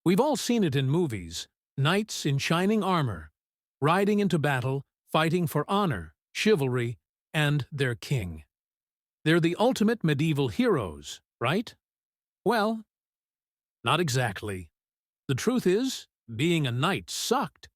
We've all seen it in movies, knights in shining armor, riding into battle, fighting for honor, chivalry, and their king. They're the ultimate medieval heroes, right? Well, not exactly. The truth is, being a knight sucked.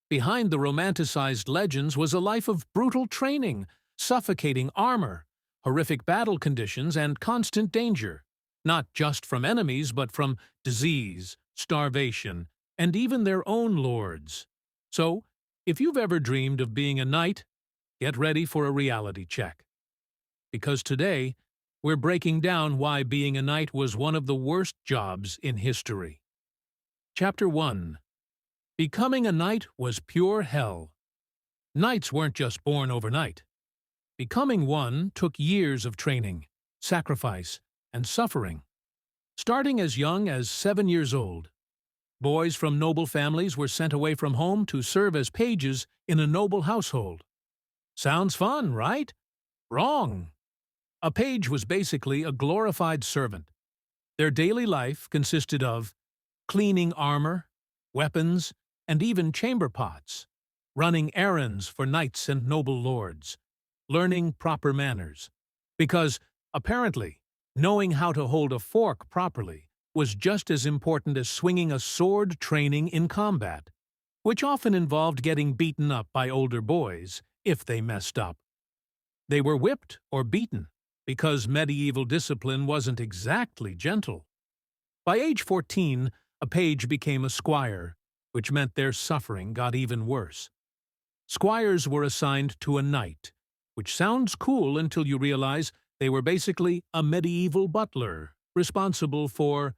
Behind the romanticized legends was a life of brutal training, suffocating armor, horrific battle conditions, and constant danger, not just from enemies but from disease, starvation, and even their own lords. So, if you've ever dreamed of being a knight, get ready for a reality check. Because today, we're breaking down why being a knight was one of the worst jobs in history. Chapter 1. Becoming a knight was pure hell. Knights weren't just born overnight. Becoming one took years of training, sacrifice, and suffering. Starting as young as 7 years old, boys from noble families were sent away from home to serve as pages in a noble household. Sounds fun, right? Wrong. A page was basically a glorified servant. Their daily life consisted of cleaning armor, weapons, and even chamber pots, running errands for knights and noble lords, learning proper manners. Because, apparently, knowing how to hold a fork properly was just as important as swinging a sword training in combat, which often involved getting beaten up by older boys if they messed up. They were whipped or beaten because medieval discipline wasn't exactly gentle. By age 14, a page became a squire, which meant their suffering got even worse. Squires were assigned to a knight, which sounds cool until you realize they were basically a medieval butler, responsible for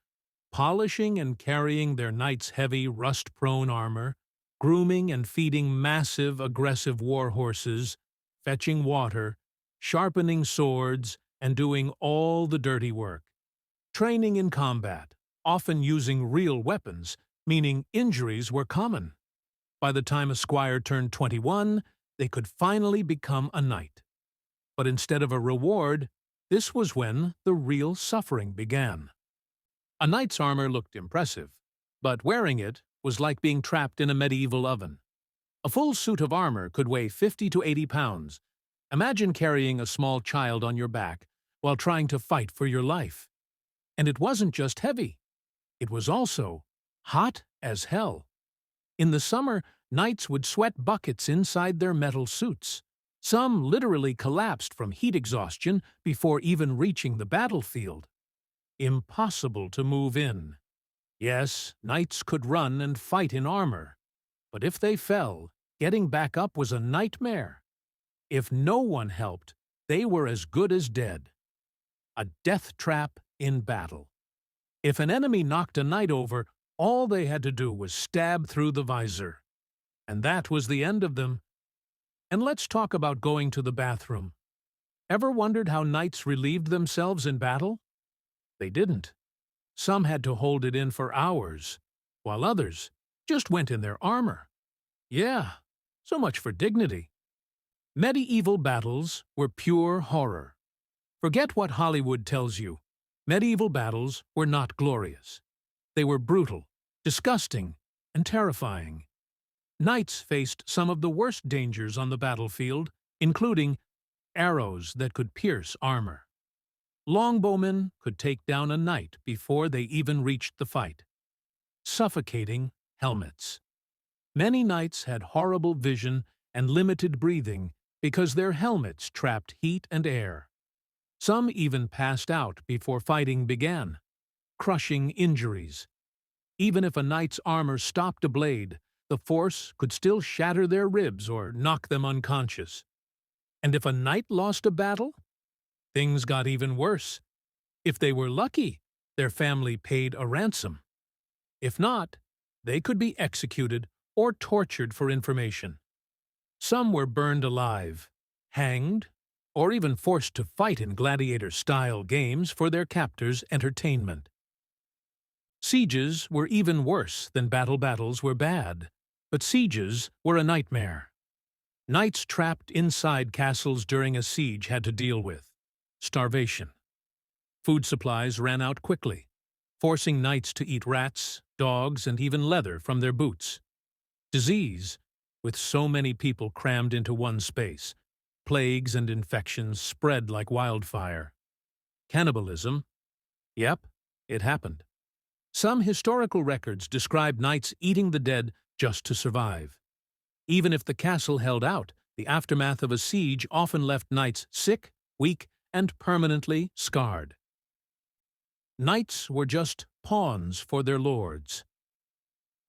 polishing and carrying their knight's heavy, rust-prone armor, grooming and feeding massive, aggressive war horses, fetching water, sharpening swords, and doing all the dirty work. Training in combat, often using real weapons, meaning injuries were common. By the time a squire turned 21, they could finally become a knight. But instead of a reward, this was when the real suffering began. A knight's armor looked impressive, but wearing it was like being trapped in a medieval oven. A full suit of armor could weigh 50 to 80 pounds. Imagine carrying a small child on your back while trying to fight for your life. And it wasn't just heavy. It was also hot as hell. In the summer, knights would sweat buckets inside their metal suits. Some literally collapsed from heat exhaustion before even reaching the battlefield. Impossible to move in. Yes, knights could run and fight in armor, but if they fell, getting back up was a nightmare. If no one helped, they were as good as dead. A death trap in battle. If an enemy knocked a knight over, all they had to do was stab through the visor. And that was the end of them. And let's talk about going to the bathroom. Ever wondered how knights relieved themselves in battle? They didn't. Some had to hold it in for hours, while others just went in their armor. Yeah, so much for dignity. Medieval battles were pure horror. Forget what Hollywood tells you. Medieval battles were not glorious. They were brutal, disgusting, and terrifying. Knights faced some of the worst dangers on the battlefield, including arrows that could pierce armor. Longbowmen could take down a knight before they even reached the fight. Suffocating helmets. Many knights had horrible vision and limited breathing because their helmets trapped heat and air. Some even passed out before fighting began. Crushing injuries. Even if a knight's armor stopped a blade, the force could still shatter their ribs or knock them unconscious. And if a knight lost a battle, things got even worse. If they were lucky, their family paid a ransom. If not, they could be executed or tortured for information. Some were burned alive, hanged, or even forced to fight in gladiator-style games for their captors' entertainment. Sieges were even worse than battles were bad, but sieges were a nightmare. Knights trapped inside castles during a siege had to deal with starvation. Food supplies ran out quickly, forcing knights to eat rats, dogs, and even leather from their boots. Disease, with so many people crammed into one space. Plagues and infections spread like wildfire. Cannibalism, yep, it happened. Some historical records describe knights eating the dead just to survive. Even if the castle held out, the aftermath of a siege often left knights sick, weak, and permanently scarred. Knights were just pawns for their lords.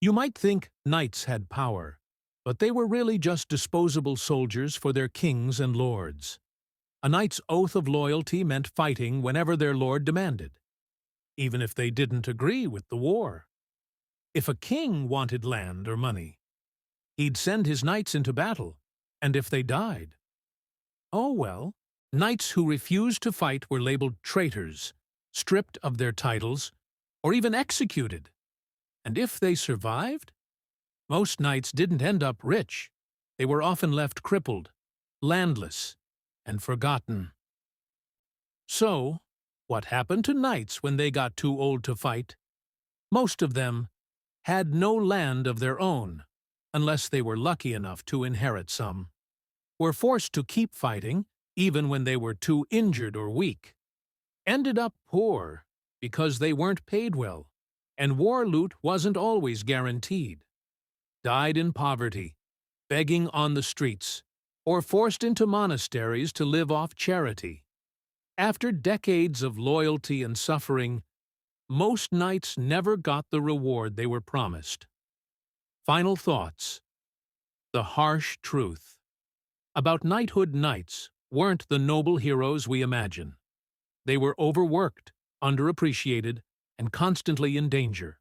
You might think knights had power, but they were really just disposable soldiers for their kings and lords. A knight's oath of loyalty meant fighting whenever their lord demanded, even if they didn't agree with the war. If a king wanted land or money, he'd send his knights into battle, and if they died, oh well. Knights who refused to fight were labeled traitors, stripped of their titles, or even executed. And if they survived? Most knights didn't end up rich. They were often left crippled, landless, and forgotten. So, what happened to knights when they got too old to fight? Most of them had no land of their own, unless they were lucky enough to inherit some, were forced to keep fighting even when they were too injured or weak, ended up poor because they weren't paid well, and war loot wasn't always guaranteed, died in poverty, begging on the streets, or forced into monasteries to live off charity. After decades of loyalty and suffering, most knights never got the reward they were promised. Final thoughts. The harsh truth about knighthood knights weren't the noble heroes we imagine. They were overworked, underappreciated, and constantly in danger,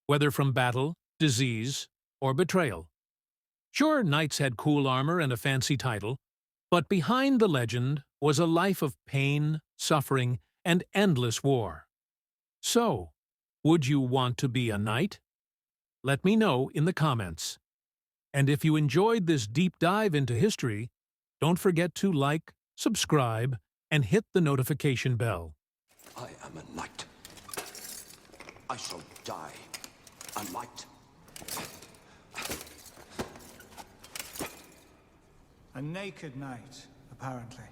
whether from battle, disease, or betrayal. Sure, knights had cool armor and a fancy title, but behind the legend was a life of pain, suffering, and endless war. So, would you want to be a knight? Let me know in the comments. And if you enjoyed this deep dive into history, don't forget to like, subscribe, and hit the notification bell. I am a knight. I shall die a knight. A naked knight, apparently.